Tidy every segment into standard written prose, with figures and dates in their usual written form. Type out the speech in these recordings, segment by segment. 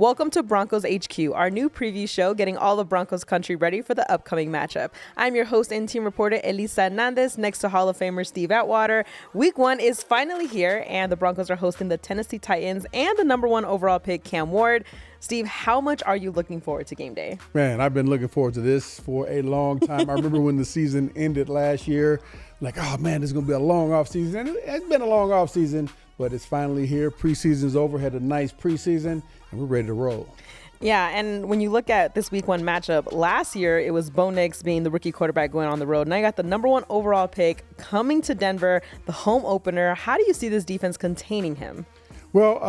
Welcome to Broncos HQ, our new preview show getting all of Broncos country ready for the upcoming matchup. I'm your host and team reporter, Elisa Hernandez, next to Hall of Famer Steve Atwater. Week 1 is finally here, and the Broncos are hosting the Tennessee Titans and the number 1 overall pick, Cam Ward. Steve, how much are you looking forward to game day? Man, I've been looking forward to this for a long time. I remember when the season ended last year, like, oh man, this is going to be a long off season. And it's been a long off season, but it's finally here. Preseason's over, had a nice preseason, and we're ready to roll. Yeah, and when you look at this week 1 matchup, last year it was Bo Nix being the rookie quarterback going on the road. Now you got the number 1 overall pick coming to Denver, the home opener. How do you see this defense containing him? Well,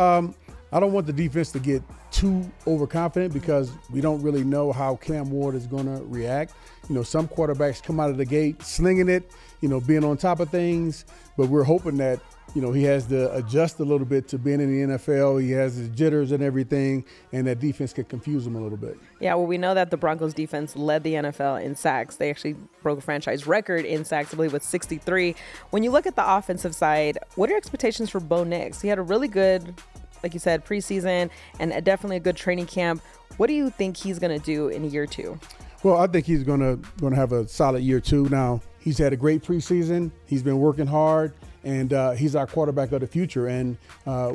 I don't want the defense to get too overconfident because we don't really know how Cam Ward is going to react. You know, some quarterbacks come out of the gate slinging it, you know, being on top of things, but we're hoping that, you know, he has to adjust a little bit to being in the NFL. He has his jitters and everything, and that defense could confuse him a little bit. Yeah, well, we know that the Broncos defense led the NFL in sacks. They actually broke a franchise record in sacks, I believe, with 63. When you look at the offensive side, what are your expectations for Bo Nix? He had a really good, like you said, preseason and definitely a good training camp. What do you think he's going to do in year 2? Well, I think he's going to have a solid year 2. Now, he's had a great preseason. He's been working hard, and he's our quarterback of the future. And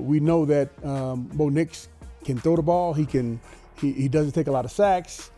we know that Bo Nix can throw the ball. He doesn't take a lot of sacks.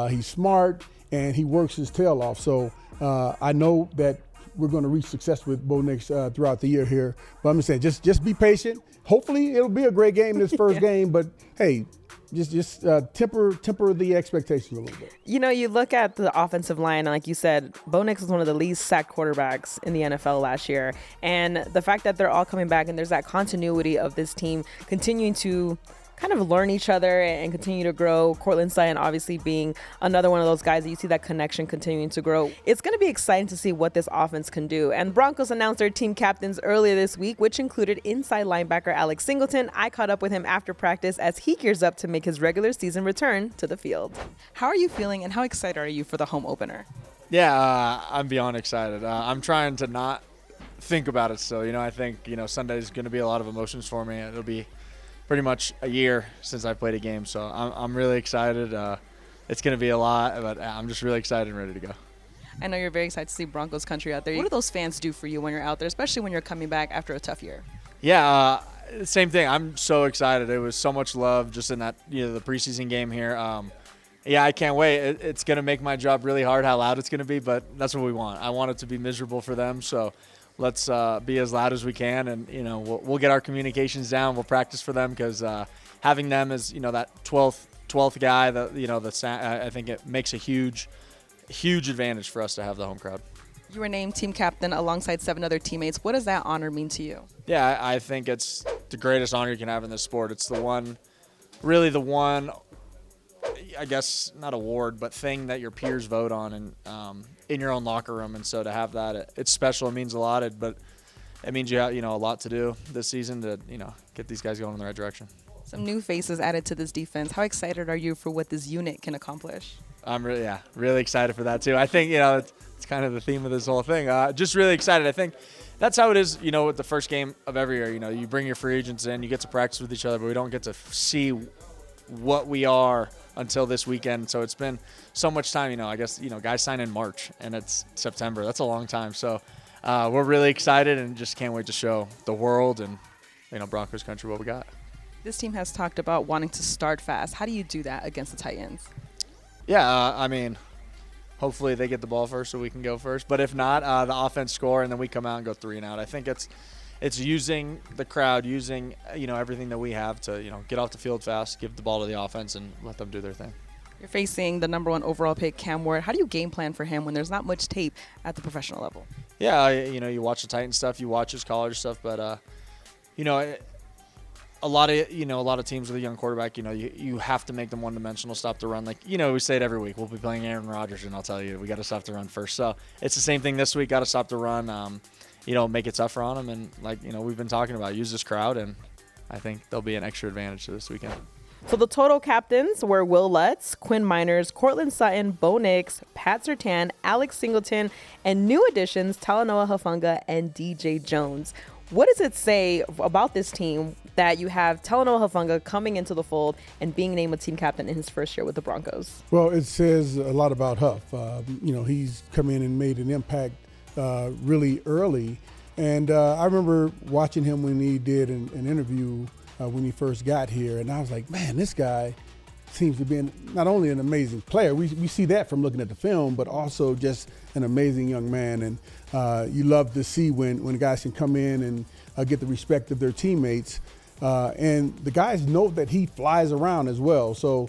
He's smart, and he works his tail off. So I know that we're going to reach success with Bo Nix throughout the year here. But I'm just saying, just be patient. Hopefully, it'll be a great game this first game. But hey, just temper the expectations a little bit. You know, you look at the offensive line, and like you said, Bo Nix was one of the least sacked quarterbacks in the NFL last year. And the fact that they're all coming back and there's that continuity of this team continuing to kind of learn each other and continue to grow. Courtland Sutton obviously being another one of those guys that you see that connection continuing to grow. It's going to be exciting to see what this offense can do. And Broncos announced their team captains earlier this week, which included inside linebacker Alex Singleton. I caught up with him after practice as he gears up to make his regular season return to the field. How are you feeling and how excited are you for the home opener? Yeah, I'm beyond excited. I'm trying to not think about it still. You know, I think, Sunday is going to be a lot of emotions for me. It'll be pretty much a year since I played a game, so I'm really excited. It's going to be a lot, but I'm just really excited and ready to go. I know you're very excited to see Broncos country out there. What do those fans do for you when you're out there, especially when you're coming back after a tough year? Yeah, same thing. I'm so excited. It was so much love just in that, the preseason game here. Yeah, I can't wait. It's going to make my job really hard how loud it's going to be, but that's what we want. I want it to be miserable for them, so let's be as loud as we can, and we'll get our communications down. We'll practice for them because having them as that 12th guy, I think it makes a huge advantage for us to have the home crowd. You were named team captain alongside 7 other teammates. What does that honor mean to you? Yeah, I think it's the greatest honor you can have in this sport. It's the one, I guess not award, but thing that your peers vote on and in your own locker room. And so to have that, it's special. It means a lot. But it means you have a lot to do this season to get these guys going in the right direction. Some new faces added to this defense. How excited are you for what this unit can accomplish? I'm really excited for that too. I think it's kind of the theme of this whole thing. Just really excited. I think that's how it is. With the first game of every year. You bring your free agents in, you get to practice with each other, but we don't get to see what we are until this weekend. So it's been so much time, I guess, guys sign in March and it's September. That's a long time. So we're really excited and just can't wait to show the world and, Broncos country what we got. This team has talked about wanting to start fast. How do you do that against the Titans? Yeah, hopefully they get the ball first so we can go first. But if not, the offense score and then we come out and go 3 and out. I think it's using the crowd, using everything that we have to get off the field fast, give the ball to the offense, and let them do their thing. You're facing the number 1 overall pick, Cam Ward. How do you game plan for him when there's not much tape at the professional level? Yeah, you watch the Titans stuff, you watch his college stuff, but a lot of teams with a young quarterback, you have to make them one-dimensional, stop the run. Like we say it every week. We'll be playing Aaron Rodgers, and I'll tell you, we got to stop the run first. So it's the same thing this week. Got to stop the run. Make it tougher on them. And we've been talking about, use this crowd, and I think there'll be an extra advantage to this weekend. So the total captains were Will Lutz, Quinn Miners, Courtland Sutton, Bo Nix, Pat Surtain, Alex Singleton, and new additions Talanoa Hufanga and DJ Jones. What does it say about this team that you have Talanoa Hufanga coming into the fold and being named a team captain in his first year with the Broncos? Well, it says a lot about Huff. He's come in and made an impact really early. And I remember watching him when he did an interview when he first got here. And I was like, man, this guy seems to be not only an amazing player, we see that from looking at the film, but also just an amazing young man. And you love to see when guys can come in and get the respect of their teammates. And the guys know that he flies around as well. So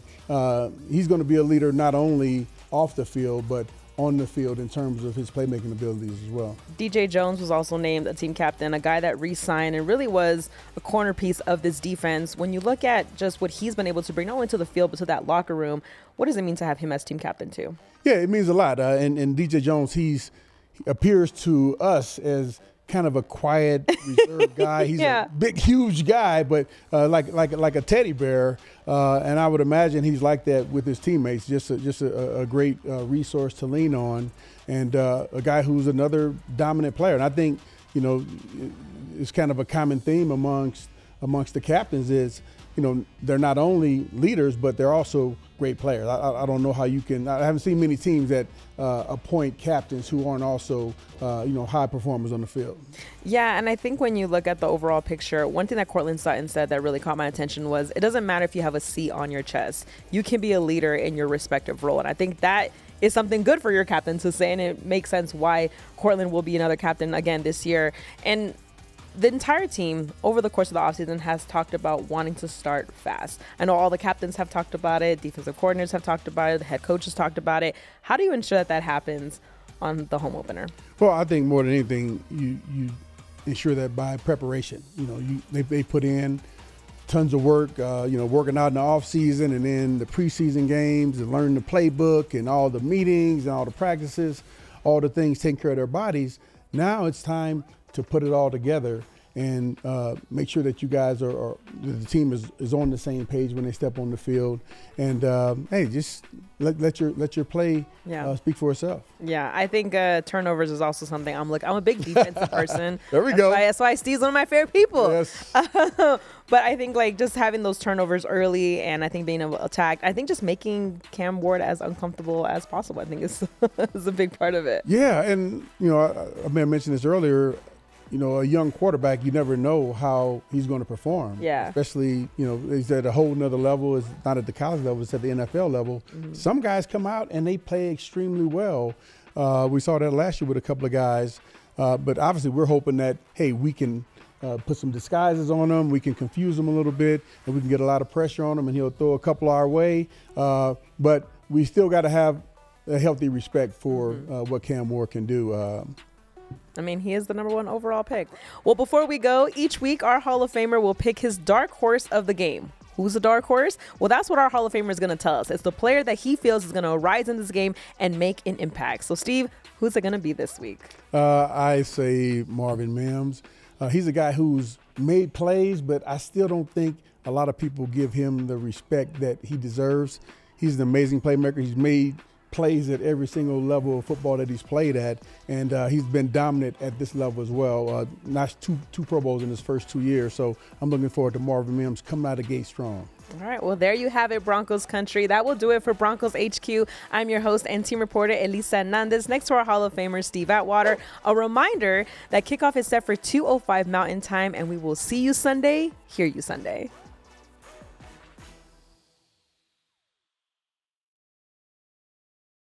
he's going to be a leader not only off the field, but on the field in terms of his playmaking abilities as well. DJ Jones was also named a team captain, a guy that re-signed and really was a corner piece of this defense. When you look at just what he's been able to bring not only to the field, but to that locker room, what does it mean to have him as team captain too? Yeah, it means a lot. And DJ Jones, he appears to us as kind of a quiet, reserved guy. He's a big, huge guy, but like a teddy bear. And I would imagine he's like that with his teammates. Just a great resource to lean on, and a guy who's another dominant player. And I think it's kind of a common theme amongst the captains is they're not only leaders, but they're also great players. I don't know how you can. I haven't seen many teams that appoint captains who aren't also high performers on the field. Yeah, and I think when you look at the overall picture, one thing that Courtland Sutton said that really caught my attention was it doesn't matter if you have a C on your chest. You can be a leader in your respective role, and I think that is something good for your captain to say, and it makes sense why Courtland will be another captain again this year. And the entire team over the course of the offseason has talked about wanting to start fast. I know all the captains have talked about it. Defensive coordinators have talked about it. The head coaches talked about it. How do you ensure that happens on the home opener? Well, I think more than anything, you ensure that by preparation. They put in tons of work, working out in the offseason and then the preseason games and learning the playbook and all the meetings and all the practices, all the things taking care of their bodies. Now it's time to put it all together and make sure that you guys the team is on the same page when they step on the field. And hey, just let your play speak for itself. Yeah, I think turnovers is also something I'm a big defensive person. There we go. That's why Steve's one of my favorite people. Yes. But I think just having those turnovers early and I think being able to attack, I think just making Cam Ward as uncomfortable as possible, I think is a big part of it. Yeah, and I may have mentioned this earlier. A young quarterback, you never know how he's going to perform. Yeah. Especially, he's at a whole nother level. It's not at the college level, it's at the NFL level. Mm-hmm. Some guys come out and they play extremely well. We saw that last year with a couple of guys. But obviously we're hoping that, hey, we can put some disguises on him. We can confuse him a little bit and we can get a lot of pressure on him and he'll throw a couple our way. But we still got to have a healthy respect for what Cam Ward can do. He is the number 1 overall pick. Well, before we go, each week our Hall of Famer will pick his dark horse of the game. Who's the dark horse? Well, that's what our Hall of Famer is going to tell us. It's the player that he feels is going to rise in this game and make an impact. So, Steve, who's it going to be this week? I say Marvin Mims. He's a guy who's made plays, but I still don't think a lot of people give him the respect that he deserves. He's an amazing playmaker. He's made plays at every single level of football that he's played at, and he's been dominant at this level as well. Notched two Pro Bowls in his first 2 years, so I'm looking forward to Marvin Mims coming out of the gate strong. All right, well, there you have it, Broncos country. That will do it for Broncos HQ. I'm your host and team reporter, Elisa Hernandez, next to our Hall of Famer, Steve Atwater. A reminder that kickoff is set for 2:05 Mountain Time, and we will see you Sunday, hear you Sunday.